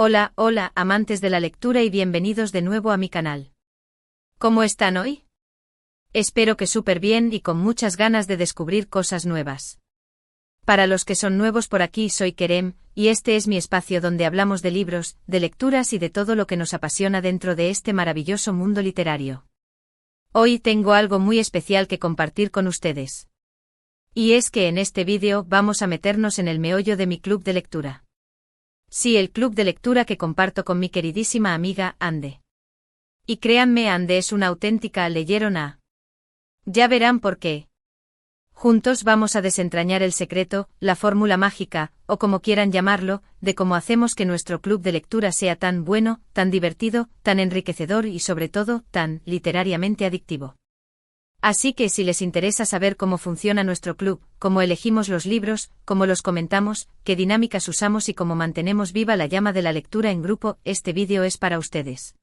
Hola, hola, amantes de la lectura y bienvenidos de nuevo a mi canal. ¿Cómo están hoy? Espero que súper bien y con muchas ganas de descubrir cosas nuevas. Para los que son nuevos por aquí, soy Kerem, y este es mi espacio donde hablamos de libros, de lecturas y de todo lo que nos apasiona dentro de este maravilloso mundo literario. Hoy tengo algo muy especial que compartir con ustedes. Y es que en este vídeo vamos a meternos en el meollo de mi club de lectura. Sí, el club de lectura que comparto con mi queridísima amiga, Ande. Y créanme, Ande es una auténtica leyerona. Ya verán por qué. Juntos vamos a desentrañar el secreto, la fórmula mágica, o como quieran llamarlo, de cómo hacemos que nuestro club de lectura sea tan bueno, tan divertido, tan enriquecedor y sobre todo, tan literariamente adictivo. Así que si les interesa saber cómo funciona nuestro club, cómo elegimos los libros, cómo los comentamos, qué dinámicas usamos y cómo mantenemos viva la llama de la lectura en grupo, este vídeo es para ustedes.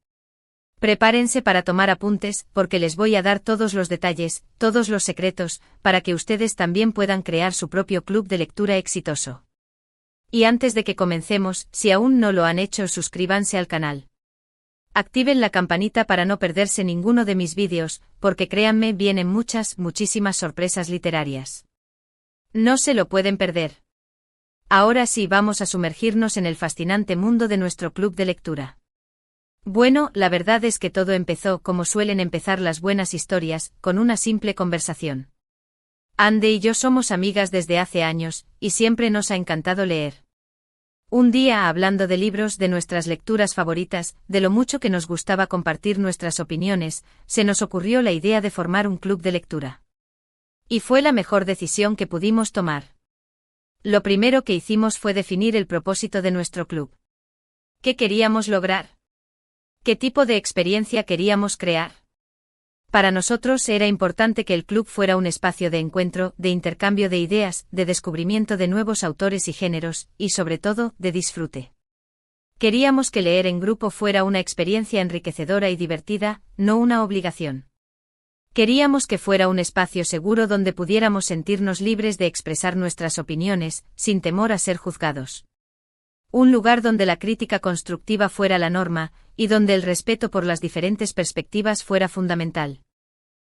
Prepárense para tomar apuntes, porque les voy a dar todos los detalles, todos los secretos, para que ustedes también puedan crear su propio club de lectura exitoso. Y antes de que comencemos, si aún no lo han hecho, suscríbanse al canal. Activen la campanita para no perderse ninguno de mis vídeos, porque créanme, vienen muchísimas sorpresas literarias. No se lo pueden perder. Ahora sí, vamos a sumergirnos en el fascinante mundo de nuestro club de lectura. Bueno, la verdad es que todo empezó como suelen empezar las buenas historias, con una simple conversación. Ande y yo somos amigas desde hace años, y siempre nos ha encantado leer. Un día, hablando de libros, de nuestras lecturas favoritas, de lo mucho que nos gustaba compartir nuestras opiniones, se nos ocurrió la idea de formar un club de lectura. Y fue la mejor decisión que pudimos tomar. Lo primero que hicimos fue definir el propósito de nuestro club. ¿Qué queríamos lograr? ¿Qué tipo de experiencia queríamos crear? Para nosotros era importante que el club fuera un espacio de encuentro, de intercambio de ideas, de descubrimiento de nuevos autores y géneros, y sobre todo, de disfrute. Queríamos que leer en grupo fuera una experiencia enriquecedora y divertida, no una obligación. Queríamos que fuera un espacio seguro donde pudiéramos sentirnos libres de expresar nuestras opiniones, sin temor a ser juzgados. Un lugar donde la crítica constructiva fuera la norma, y donde el respeto por las diferentes perspectivas fuera fundamental.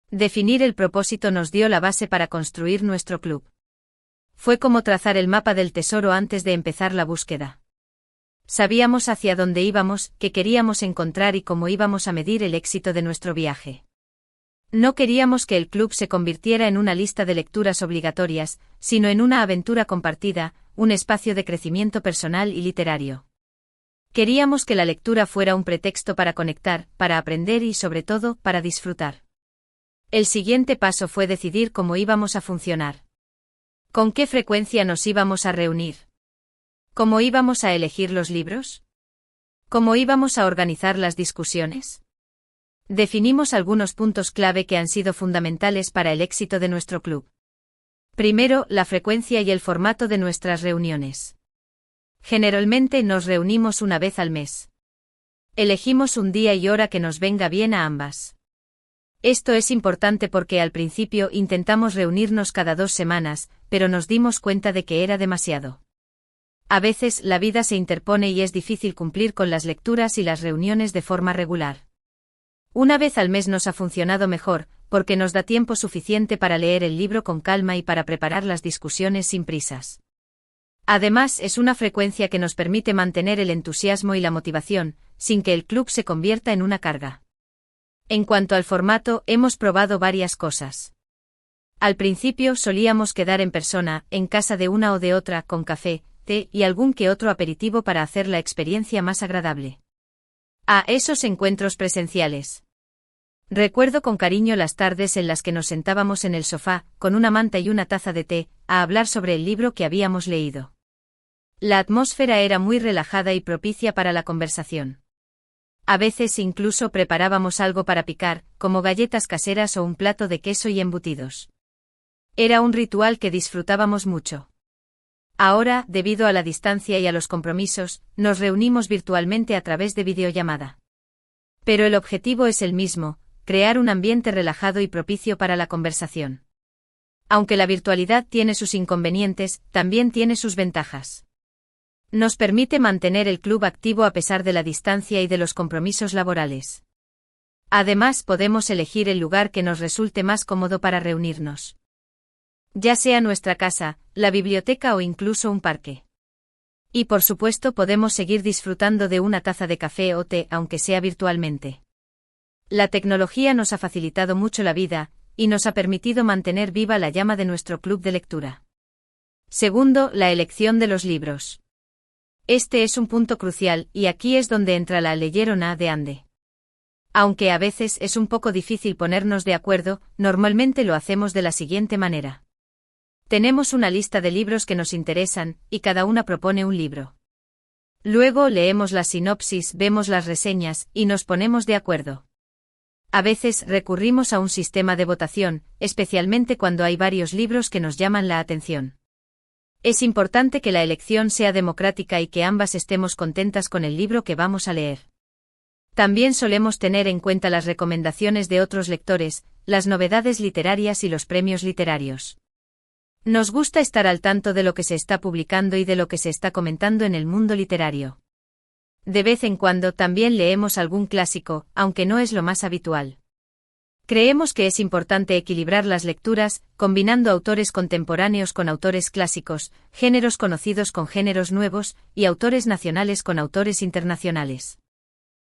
Definir el propósito nos dio la base para construir nuestro club. Fue como trazar el mapa del tesoro antes de empezar la búsqueda. Sabíamos hacia dónde íbamos, qué queríamos encontrar y cómo íbamos a medir el éxito de nuestro viaje. No queríamos que el club se convirtiera en una lista de lecturas obligatorias, sino en una aventura compartida, un espacio de crecimiento personal y literario. Queríamos que la lectura fuera un pretexto para conectar, para aprender y sobre todo, para disfrutar. El siguiente paso fue decidir cómo íbamos a funcionar. ¿Con qué frecuencia nos íbamos a reunir? ¿Cómo íbamos a elegir los libros? ¿Cómo íbamos a organizar las discusiones? Definimos algunos puntos clave que han sido fundamentales para el éxito de nuestro club. Primero, la frecuencia y el formato de nuestras reuniones. Generalmente nos reunimos una vez al mes. Elegimos un día y hora que nos venga bien a ambas. Esto es importante porque al principio intentamos reunirnos cada 2 semanas, pero nos dimos cuenta de que era demasiado. A veces la vida se interpone y es difícil cumplir con las lecturas y las reuniones de forma regular. Una vez al mes nos ha funcionado mejor, porque nos da tiempo suficiente para leer el libro con calma y para preparar las discusiones sin prisas. Además, es una frecuencia que nos permite mantener el entusiasmo y la motivación, sin que el club se convierta en una carga. En cuanto al formato, hemos probado varias cosas. Al principio solíamos quedar en persona, en casa de una o de otra, con café, té y algún que otro aperitivo para hacer la experiencia más agradable. A esos encuentros presenciales. Recuerdo con cariño las tardes en las que nos sentábamos en el sofá, con una manta y una taza de té, a hablar sobre el libro que habíamos leído. La atmósfera era muy relajada y propicia para la conversación. A veces incluso preparábamos algo para picar, como galletas caseras o un plato de queso y embutidos. Era un ritual que disfrutábamos mucho. Ahora, debido a la distancia y a los compromisos, nos reunimos virtualmente a través de videollamada. Pero el objetivo es el mismo, crear un ambiente relajado y propicio para la conversación. Aunque la virtualidad tiene sus inconvenientes, también tiene sus ventajas. Nos permite mantener el club activo a pesar de la distancia y de los compromisos laborales. Además, podemos elegir el lugar que nos resulte más cómodo para reunirnos. Ya sea nuestra casa, la biblioteca o incluso un parque. Y por supuesto podemos seguir disfrutando de una taza de café o té, aunque sea virtualmente. La tecnología nos ha facilitado mucho la vida, y nos ha permitido mantener viva la llama de nuestro club de lectura. Segundo, la elección de los libros. Este es un punto crucial, y aquí es donde entra la leyerona de Ande. Aunque a veces es un poco difícil ponernos de acuerdo, normalmente lo hacemos de la siguiente manera. Tenemos una lista de libros que nos interesan, y cada una propone un libro. Luego leemos la sinopsis, vemos las reseñas, y nos ponemos de acuerdo. A veces recurrimos a un sistema de votación, especialmente cuando hay varios libros que nos llaman la atención. Es importante que la elección sea democrática y que ambas estemos contentas con el libro que vamos a leer. También solemos tener en cuenta las recomendaciones de otros lectores, las novedades literarias y los premios literarios. Nos gusta estar al tanto de lo que se está publicando y de lo que se está comentando en el mundo literario. De vez en cuando también leemos algún clásico, aunque no es lo más habitual. Creemos que es importante equilibrar las lecturas, combinando autores contemporáneos con autores clásicos, géneros conocidos con géneros nuevos, y autores nacionales con autores internacionales.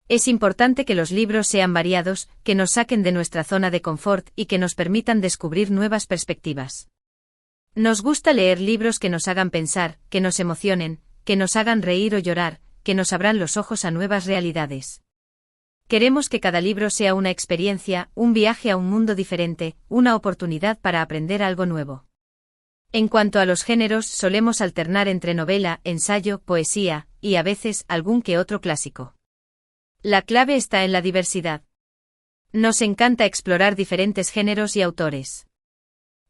Es importante que los libros sean variados, que nos saquen de nuestra zona de confort y que nos permitan descubrir nuevas perspectivas. Nos gusta leer libros que nos hagan pensar, que nos emocionen, que nos hagan reír o llorar, que nos abran los ojos a nuevas realidades. Queremos que cada libro sea una experiencia, un viaje a un mundo diferente, una oportunidad para aprender algo nuevo. En cuanto a los géneros, solemos alternar entre novela, ensayo, poesía, y a veces algún que otro clásico. La clave está en la diversidad. Nos encanta explorar diferentes géneros y autores.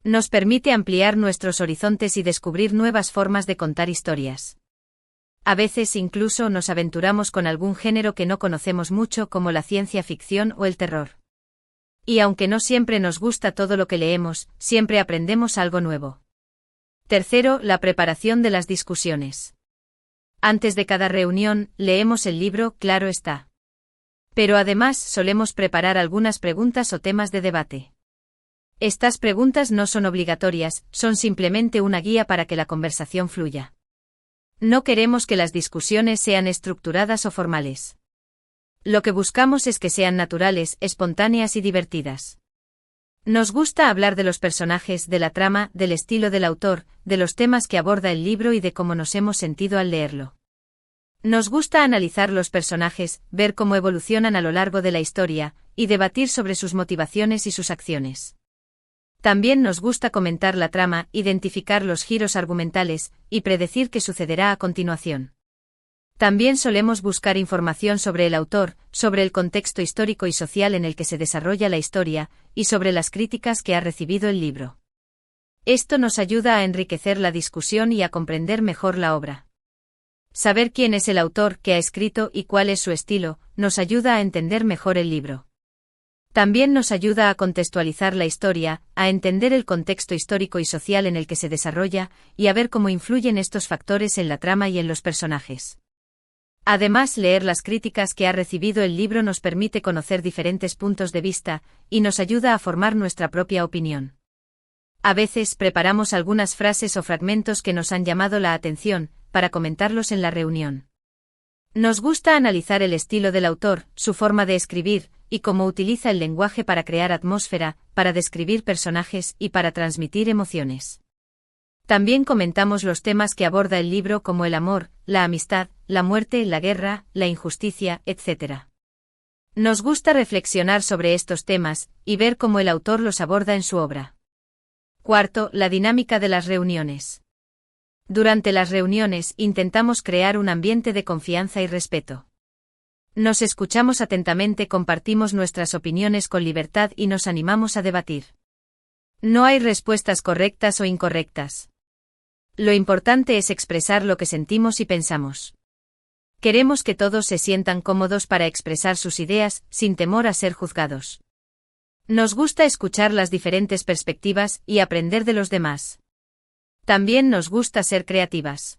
Nos permite ampliar nuestros horizontes y descubrir nuevas formas de contar historias. A veces incluso nos aventuramos con algún género que no conocemos mucho, como la ciencia ficción o el terror. Y aunque no siempre nos gusta todo lo que leemos, siempre aprendemos algo nuevo. Tercero, la preparación de las discusiones. Antes de cada reunión, leemos el libro, claro está. Pero además solemos preparar algunas preguntas o temas de debate. Estas preguntas no son obligatorias, son simplemente una guía para que la conversación fluya. No queremos que las discusiones sean estructuradas o formales. Lo que buscamos es que sean naturales, espontáneas y divertidas. Nos gusta hablar de los personajes, de la trama, del estilo del autor, de los temas que aborda el libro y de cómo nos hemos sentido al leerlo. Nos gusta analizar los personajes, ver cómo evolucionan a lo largo de la historia, y debatir sobre sus motivaciones y sus acciones. También nos gusta comentar la trama, identificar los giros argumentales, y predecir qué sucederá a continuación. También solemos buscar información sobre el autor, sobre el contexto histórico y social en el que se desarrolla la historia, y sobre las críticas que ha recibido el libro. Esto nos ayuda a enriquecer la discusión y a comprender mejor la obra. Saber quién es el autor, qué ha escrito y cuál es su estilo, nos ayuda a entender mejor el libro. También nos ayuda a contextualizar la historia, a entender el contexto histórico y social en el que se desarrolla, y a ver cómo influyen estos factores en la trama y en los personajes. Además, leer las críticas que ha recibido el libro nos permite conocer diferentes puntos de vista, y nos ayuda a formar nuestra propia opinión. A veces preparamos algunas frases o fragmentos que nos han llamado la atención, para comentarlos en la reunión. Nos gusta analizar el estilo del autor, su forma de escribir, y cómo utiliza el lenguaje para crear atmósfera, para describir personajes y para transmitir emociones. También comentamos los temas que aborda el libro, como el amor, la amistad, la muerte, la guerra, la injusticia, etc. Nos gusta reflexionar sobre estos temas, y ver cómo el autor los aborda en su obra. Cuarto, la dinámica de las reuniones. Durante las reuniones intentamos crear un ambiente de confianza y respeto. Nos escuchamos atentamente, compartimos nuestras opiniones con libertad y nos animamos a debatir. No hay respuestas correctas o incorrectas. Lo importante es expresar lo que sentimos y pensamos. Queremos que todos se sientan cómodos para expresar sus ideas, sin temor a ser juzgados. Nos gusta escuchar las diferentes perspectivas y aprender de los demás. También nos gusta ser creativas.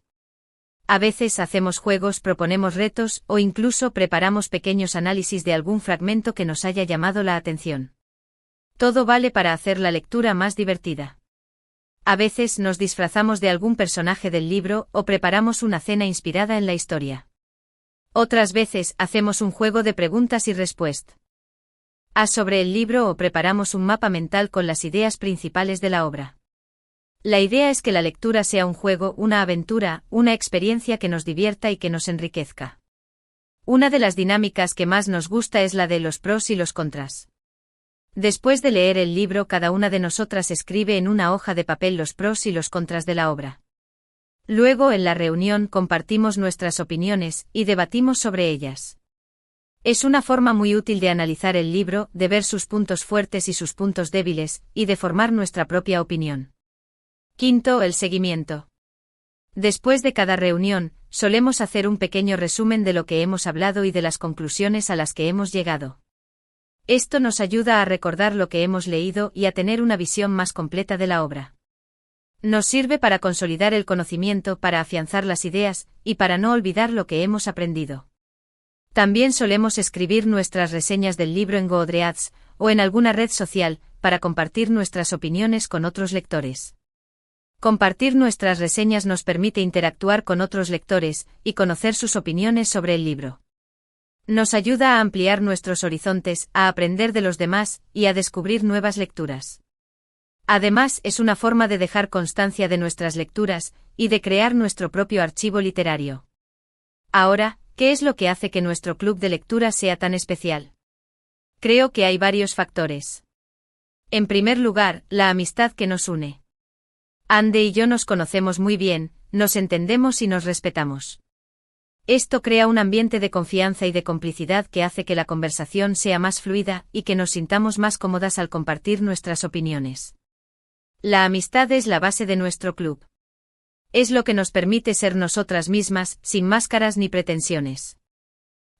A veces hacemos juegos, proponemos retos o incluso preparamos pequeños análisis de algún fragmento que nos haya llamado la atención. Todo vale para hacer la lectura más divertida. A veces nos disfrazamos de algún personaje del libro o preparamos una cena inspirada en la historia. Otras veces hacemos un juego de preguntas y respuestas sobre el libro o preparamos un mapa mental con las ideas principales de la obra. La idea es que la lectura sea un juego, una aventura, una experiencia que nos divierta y que nos enriquezca. Una de las dinámicas que más nos gusta es la de los pros y los contras. Después de leer el libro, cada una de nosotras escribe en una hoja de papel los pros y los contras de la obra. Luego, en la reunión, compartimos nuestras opiniones y debatimos sobre ellas. Es una forma muy útil de analizar el libro, de ver sus puntos fuertes y sus puntos débiles, y de formar nuestra propia opinión. Quinto, el seguimiento. Después de cada reunión, solemos hacer un pequeño resumen de lo que hemos hablado y de las conclusiones a las que hemos llegado. Esto nos ayuda a recordar lo que hemos leído y a tener una visión más completa de la obra. Nos sirve para consolidar el conocimiento, para afianzar las ideas, y para no olvidar lo que hemos aprendido. También solemos escribir nuestras reseñas del libro en Goodreads, o en alguna red social, para compartir nuestras opiniones con otros lectores. Compartir nuestras reseñas nos permite interactuar con otros lectores, y conocer sus opiniones sobre el libro. Nos ayuda a ampliar nuestros horizontes, a aprender de los demás, y a descubrir nuevas lecturas. Además, es una forma de dejar constancia de nuestras lecturas, y de crear nuestro propio archivo literario. Ahora, ¿qué es lo que hace que nuestro club de lectura sea tan especial? Creo que hay varios factores. En primer lugar, la amistad que nos une. Ande y yo nos conocemos muy bien, nos entendemos y nos respetamos. Esto crea un ambiente de confianza y de complicidad que hace que la conversación sea más fluida y que nos sintamos más cómodas al compartir nuestras opiniones. La amistad es la base de nuestro club. Es lo que nos permite ser nosotras mismas, sin máscaras ni pretensiones.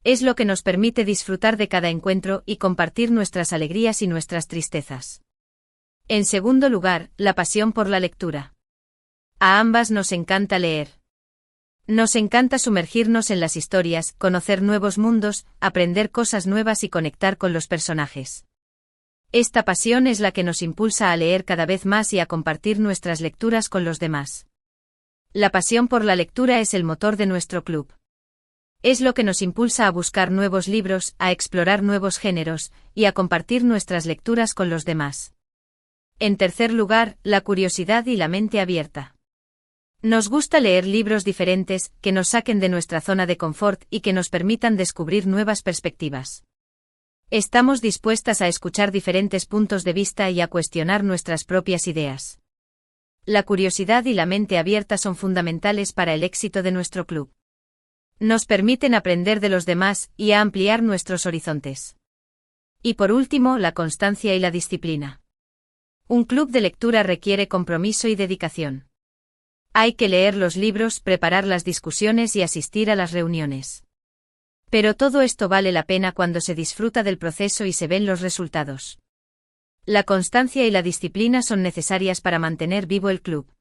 Es lo que nos permite disfrutar de cada encuentro y compartir nuestras alegrías y nuestras tristezas. En segundo lugar, la pasión por la lectura. A ambas nos encanta leer. Nos encanta sumergirnos en las historias, conocer nuevos mundos, aprender cosas nuevas y conectar con los personajes. Esta pasión es la que nos impulsa a leer cada vez más y a compartir nuestras lecturas con los demás. La pasión por la lectura es el motor de nuestro club. Es lo que nos impulsa a buscar nuevos libros, a explorar nuevos géneros, y a compartir nuestras lecturas con los demás. En tercer lugar, la curiosidad y la mente abierta. Nos gusta leer libros diferentes, que nos saquen de nuestra zona de confort y que nos permitan descubrir nuevas perspectivas. Estamos dispuestas a escuchar diferentes puntos de vista y a cuestionar nuestras propias ideas. La curiosidad y la mente abierta son fundamentales para el éxito de nuestro club. Nos permiten aprender de los demás y a ampliar nuestros horizontes. Y por último, la constancia y la disciplina. Un club de lectura requiere compromiso y dedicación. Hay que leer los libros, preparar las discusiones y asistir a las reuniones. Pero todo esto vale la pena cuando se disfruta del proceso y se ven los resultados. La constancia y la disciplina son necesarias para mantener vivo el club.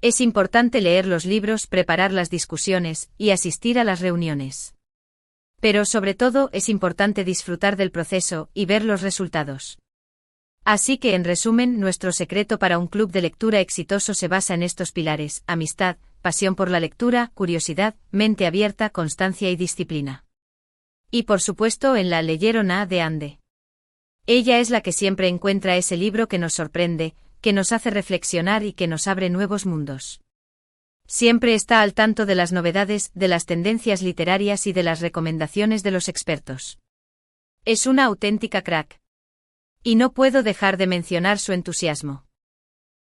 Es importante leer los libros, preparar las discusiones y asistir a las reuniones. Pero sobre todo es importante disfrutar del proceso y ver los resultados. Así que en resumen, nuestro secreto para un club de lectura exitoso se basa en estos pilares: amistad, pasión por la lectura, curiosidad, mente abierta, constancia y disciplina. Y por supuesto en la leyeron de Ande. Ella es la que siempre encuentra ese libro que nos sorprende, que nos hace reflexionar y que nos abre nuevos mundos. Siempre está al tanto de las novedades, de las tendencias literarias y de las recomendaciones de los expertos. Es una auténtica crack. Y no puedo dejar de mencionar su entusiasmo.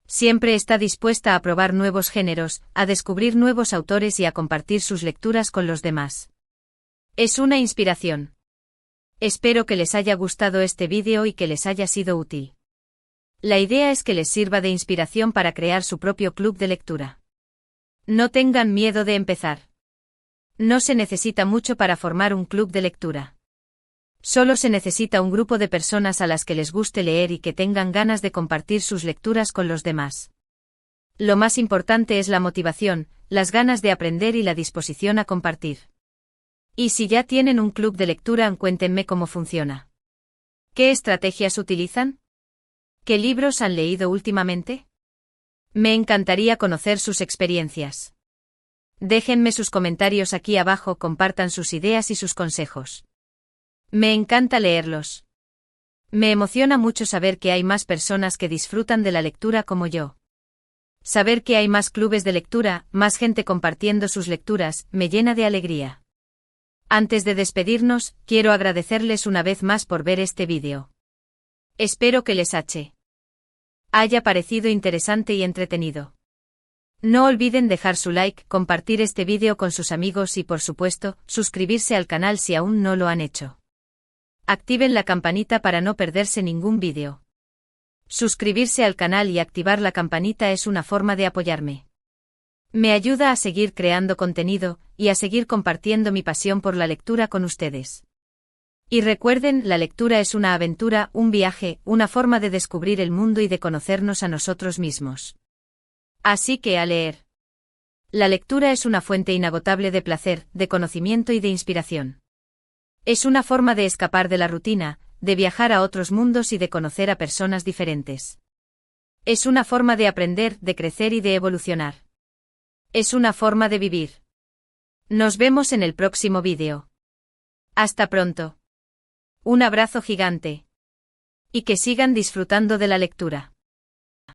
Siempre está dispuesta a probar nuevos géneros, a descubrir nuevos autores y a compartir sus lecturas con los demás. Es una inspiración. Espero que les haya gustado este vídeo y que les haya sido útil. La idea es que les sirva de inspiración para crear su propio club de lectura. No tengan miedo de empezar. No se necesita mucho para formar un club de lectura. Solo se necesita un grupo de personas a las que les guste leer y que tengan ganas de compartir sus lecturas con los demás. Lo más importante es la motivación, las ganas de aprender y la disposición a compartir. Y si ya tienen un club de lectura, cuéntenme cómo funciona. ¿Qué estrategias utilizan? ¿Qué libros han leído últimamente? Me encantaría conocer sus experiencias. Déjenme sus comentarios aquí abajo, compartan sus ideas y sus consejos. Me encanta leerlos. Me emociona mucho saber que hay más personas que disfrutan de la lectura como yo. Saber que hay más clubes de lectura, más gente compartiendo sus lecturas, me llena de alegría. Antes de despedirnos, quiero agradecerles una vez más por ver este vídeo. Espero que les haya parecido interesante y entretenido. No olviden dejar su like, compartir este vídeo con sus amigos y por supuesto, suscribirse al canal si aún no lo han hecho. Activen la campanita para no perderse ningún vídeo. Suscribirse al canal y activar la campanita es una forma de apoyarme. Me ayuda a seguir creando contenido, y a seguir compartiendo mi pasión por la lectura con ustedes. Y recuerden, la lectura es una aventura, un viaje, una forma de descubrir el mundo y de conocernos a nosotros mismos. Así que a leer. La lectura es una fuente inagotable de placer, de conocimiento y de inspiración. Es una forma de escapar de la rutina, de viajar a otros mundos y de conocer a personas diferentes. Es una forma de aprender, de crecer y de evolucionar. Es una forma de vivir. Nos vemos en el próximo vídeo. Hasta pronto. Un abrazo gigante. Y que sigan disfrutando de la lectura.